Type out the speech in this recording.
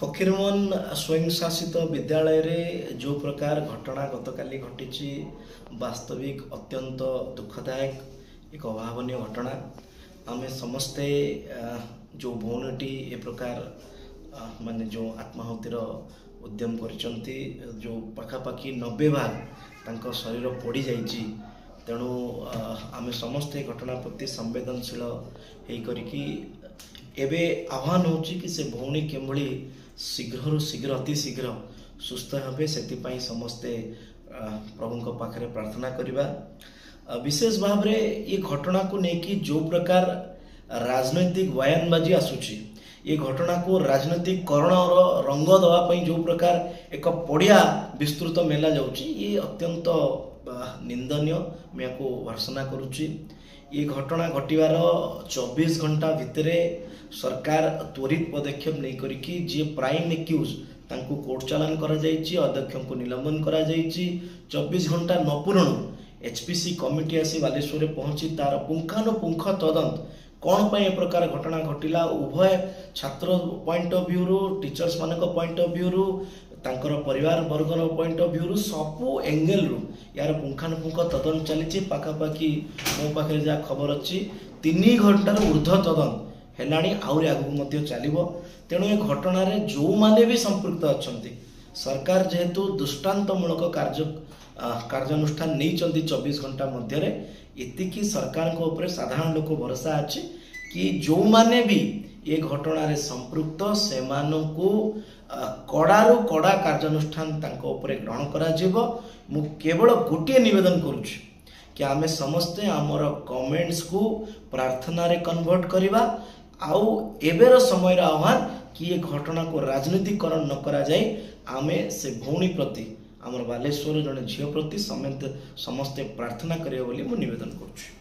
फकीरमोहन स्वयं शासित विद्यालय रे जो प्रकार घटना गतकाली घटी वास्तविक अत्यंत दुखदायक एक अभावनीय घटना। आमे समस्ते जो भौणीटी ए प्रकार माने जो आत्माहुतिर उद्यम करिसंती जो पाखापाखि 90 भाग तांको शरीर पड़ी जाइछि। तेणु आमे समस्ते घटना प्रति संवेदनशील हेई करिकी एबे आह्वान होची कि से भौणी केमभली शीघ्र शीघ्र अति शीघ्र सुस्थ हेबे सेति समस्ते प्रभु पाखरे प्रार्थना करिबा। विशेष भाव रे ये घटना को नेकी जो प्रकार राजनैतिक बयानबाजी आसुची ये घटना को राजनैतिक करण और रंग दवा पई जो प्रकार एक पड़िया विस्तृत मेला जाउची ये अत्यंत निंदनीय मैं को भर्सना करुची। ये घटना घटिवार 24 घंटा भितरे सरकार त्वरित पदक्षेप नहीं करिकी जे प्राइम एक्यूज तांको कोर्ट चालान करा जायछि, अध्यक्ष को निलंबन करा जायछि। 24 घंटा न पूर्ण एचपीसी कमिटी आसी बालेश्वर रे पहुंची तार पुंखानुपुंख तदंत कौन पे प्रकार घटना घटिला उभय छात्र पॉइंट ऑफ व्यू रु टीचर्स मानक पॉइंट ऑफ व्यू रु तांकर परिवार वर्गर पॉइंट ऑफ व्यू रु सबु एंगल रु यार पुंखानुपुंख तदंत चली। पाखापाखि मो पाखे जहाँ खबर अच्छी 3 घंटार ऊर्ध्व तदंत हेलाणी आउरी आगु मध्य चलिबो। तेणु ए घटना रे जो माने भी संपृक्त अछंती सरकार जेहेतु दृष्टांतमूलक कार्यानुष्ठान नहीं चंदी 24 घंटा मध्य रे इतिकी सरकार को ऊपर साधारण लोक भरोसा अछि कि जो माने भी ये घटना रे संपृक्त से मानकु कड़ारू कड़ा कार्यानुष्ठान तांको ऊपर ग्रहण करा जिवो। मु केवल गोटे निवेदन करूछि कि आमे समस्ते आमर कमेंट्स को प्रार्थना रे कन्वर्ट करिबा आउ एबेर समय आह्वान कि ये घटना को राजनीतिकरण न करा जाए। आमे से भौणी प्रति आमर बालेश्वर जने झियो प्रति समस्ते प्रार्थना करियो बोली मु निवेदन करूछि।